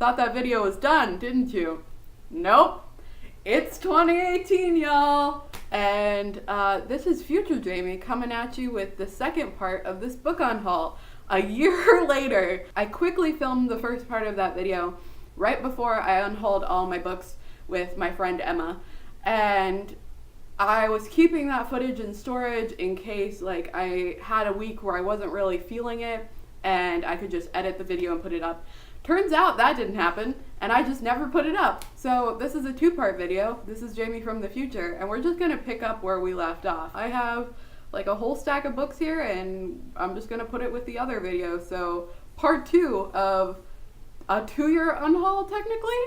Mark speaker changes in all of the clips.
Speaker 1: thought that video was done, didn't you? Nope. It's 2018, y'all. And this is Future Jamie coming at you with the second part of this book unhaul. A year later, I quickly filmed the first part of that video right before I unhauled all my books with my friend Emma. And I was keeping that footage in storage in case like I had a week where I wasn't really feeling it and I could just edit the video and put it up. Turns out that didn't happen and I just never put it up. So this is a two-part video. This is Jamie from the future and we're just gonna pick up where we left off. I have like a whole stack of books here and I'm just gonna put it with the other video. So part 2 of a 2-year unhaul technically.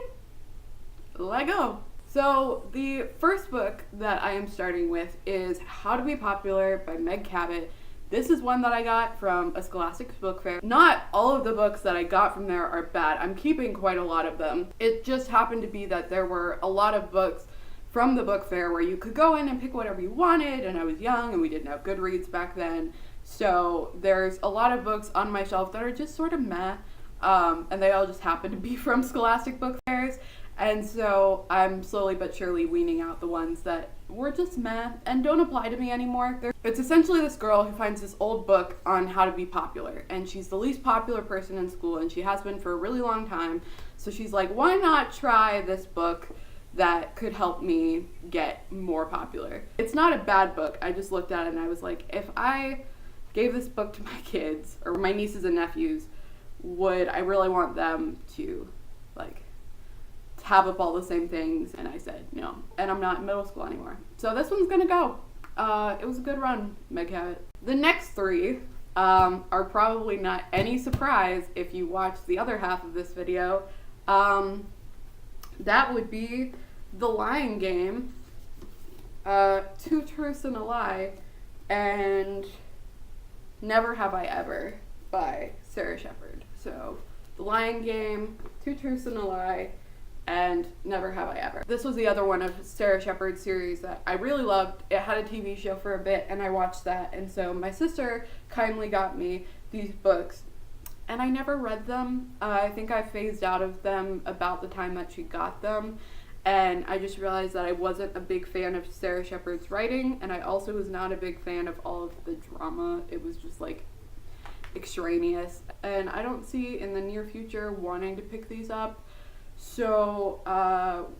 Speaker 1: Let go. So the first book that I am starting with is How to Be Popular by Meg Cabot. This is one that I got from a Scholastic book fair. Not all of the books that I got from there are bad. I'm keeping quite a lot of them. It just happened to be that there were a lot of books from the book fair where you could go in and pick whatever you wanted, and I was young and we didn't have Goodreads back then. So there's a lot of books on my shelf that are just sort of meh, and they all just happen to be from Scholastic book fairs. And so I'm slowly but surely weaning out the ones that were just meh and don't apply to me anymore. It's essentially this girl who finds this old book on how to be popular, and she's the least popular person in school, and she has been for a really long time. So she's like, why not try this book that could help me get more popular? It's not a bad book. I just looked at it and I was like, if I gave this book to my kids or my nieces and nephews, would I really want them to like tab up all the same things? And I said no, and I'm not in middle school anymore, so this one's gonna go. It was a good run, Meg Cabot. The next 3 are probably not any surprise if you watch the other half of this video. That would be The Lying Game, 2 Truths and a Lie, and Never Have I Ever by Sarah Shepard. So The Lying Game, 2 Truths and a Lie, and Never Have I Ever. This was the other one of Sarah Shepard's series that I really loved. It had a TV show for a bit and I watched that, and so my sister kindly got me these books and I never read them. I think I phased out of them about the time that she got them, and I just realized that I wasn't a big fan of Sarah Shepard's writing, and I also was not a big fan of all of the drama. It was just like extraneous, and I don't see in the near future wanting to pick these up. So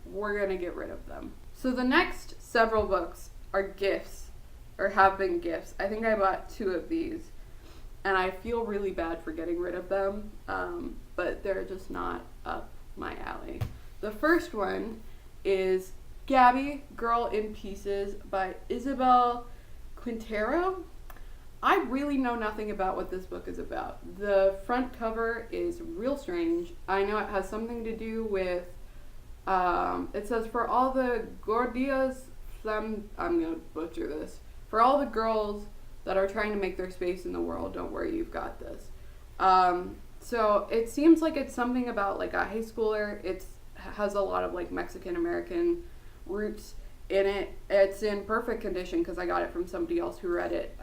Speaker 1: we're gonna get rid of them. So the next several books are gifts, or have been gifts. I think I bought 2 of these, and I feel really bad for getting rid of them, but they're just not up my alley. The first one is Gabby, Girl in Pieces by Isabel Quintero. I really know nothing about what this book is about. The front cover is real strange. I know it has something to do with, it says, for all the gordias, I'm going to butcher this, for all the girls that are trying to make their space in the world, don't worry, you've got this. So it seems like it's something about like a high schooler. It has a lot of like Mexican American roots in it. It's in perfect condition because I got it from somebody else who read it.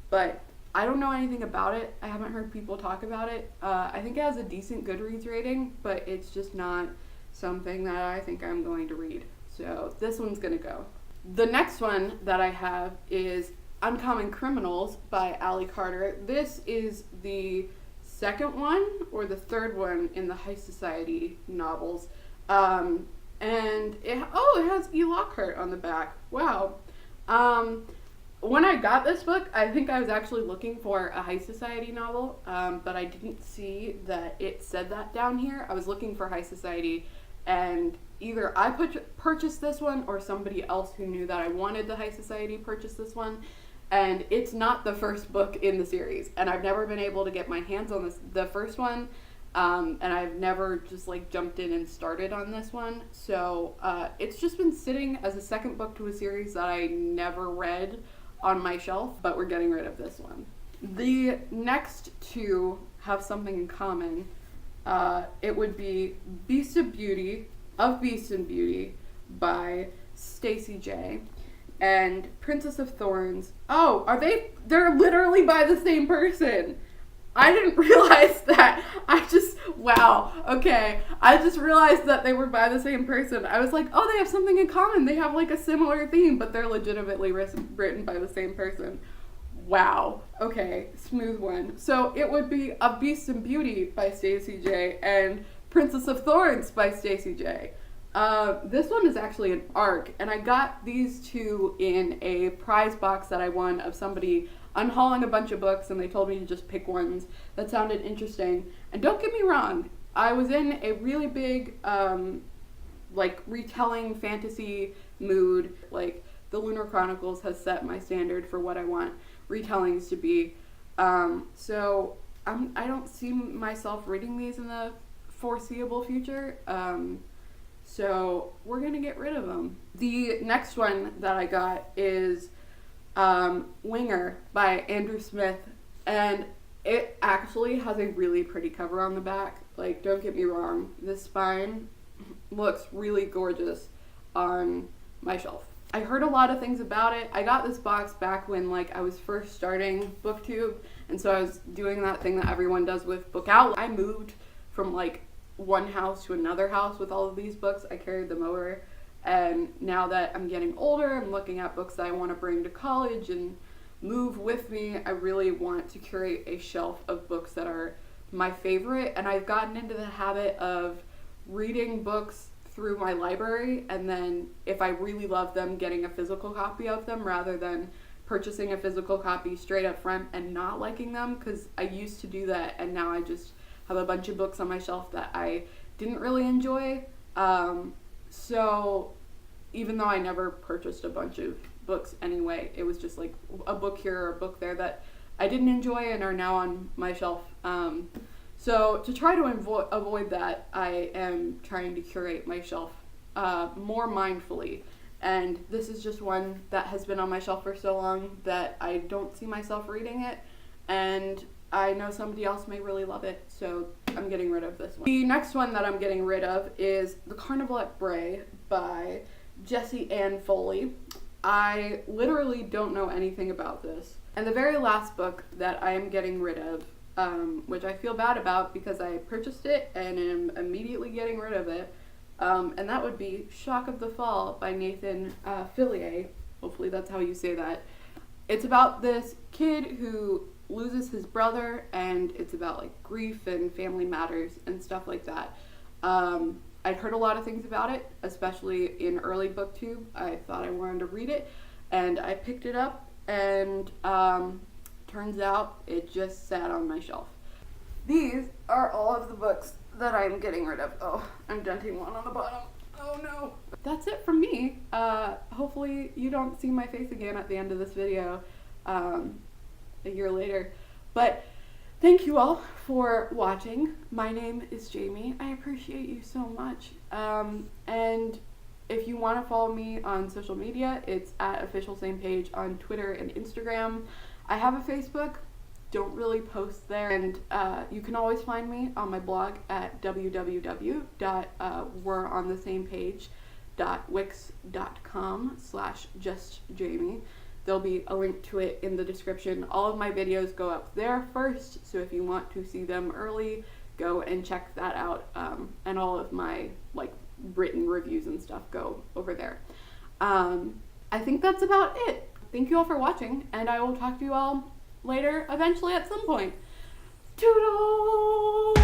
Speaker 1: But I don't know anything about it. I haven't heard people talk about it. I think it has a decent Goodreads rating, but it's just not something that I think I'm going to read. So this one's gonna go. The next one that I have is Uncommon Criminals by Allie Carter. This is the second one or the third one in the High Society novels. And it has E. Lockhart on the back. Wow. When I got this book, I think I was actually looking for a High Society novel, but I didn't see that it said that down here. I was looking for High Society, and either I purchased this one or somebody else who knew that I wanted the High Society purchased this one. And it's not the first book in the series, and I've never been able to get my hands on the first one, and I've never just like jumped in and started on this one. So it's just been sitting as a second book to a series that I never read on my shelf, but we're getting rid of this one. The next 2 have something in common. It would be Beast and Beauty by Stacey J. and Princess of Thorns. Oh, they're literally by the same person. I didn't realize that. Wow. Okay. I just realized that they were by the same person. I was like, oh, they have something in common. They have like a similar theme, but they're legitimately written by the same person. Wow. Okay. Smooth one. So it would be A Beast and Beauty by Stacey J. and Princess of Thorns by Stacey J. This one is actually an ARC, and I got these two in a prize box that I won of somebody unhauling a bunch of books, and they told me to just pick ones that sounded interesting. And don't get me wrong, I was in a really big, like, retelling fantasy mood. Like, the Lunar Chronicles has set my standard for what I want retellings to be. So I don't see myself reading these in the foreseeable future. So we're gonna get rid of them. The next one that I got is Winger by Andrew Smith, and it actually has a really pretty cover on the back. Like, don't get me wrong, this spine looks really gorgeous on my shelf. I heard a lot of things about it. I got this box back when, like, I was first starting BookTube, and so I was doing that thing that everyone does with Book Out. I moved from, like, one house to another house with all of these books. I carried them over, and now that I'm getting older, I'm looking at books that I want to bring to college and move with me. I really want to curate a shelf of books that are my favorite, and I've gotten into the habit of reading books through my library, and then if I really love them, getting a physical copy of them rather than purchasing a physical copy straight up front and not liking them, because I used to do that, and now I just have a bunch of books on my shelf that I didn't really enjoy. So even though I never purchased a bunch of books anyway, it was just like a book here or a book there that I didn't enjoy and are now on my shelf. So to try to avoid that, I am trying to curate my shelf more mindfully. And this is just one that has been on my shelf for so long that I don't see myself reading it. And I know somebody else may really love it, so I'm getting rid of this one. The next one that I'm getting rid of is The Carnival at Bray by Jessie Ann Foley. I literally don't know anything about this. And the very last book that I am getting rid of, which I feel bad about because I purchased it and am immediately getting rid of it, and that would be Shock of the Fall by Nathan Fillier. Hopefully that's how you say that. It's about this kid who loses his brother, and it's about like grief and family matters and stuff like that. I'd heard a lot of things about it, especially in early BookTube. I thought I wanted to read it, and I picked it up, and turns out it just sat on my shelf. These are all of the books that I'm getting rid of. Oh, I'm denting one on the bottom. Oh no. That's it from me. Hopefully you don't see my face again at the end of this video a year later. But thank you all for watching. My name is Jamie. I appreciate you so much. And if you want to follow me on social media, it's at official same page on Twitter and Instagram. I have a Facebook. Don't really post there. And you can always find me on my blog at www.we'reonthesamepage.wix.com/justjamie. There'll be a link to it in the description. All of my videos go up there first, so if you want to see them early, go and check that out. And all of my like written reviews and stuff go over there. I think that's about it. Thank you all for watching, and I will talk to you all later, eventually at some point. Toodles!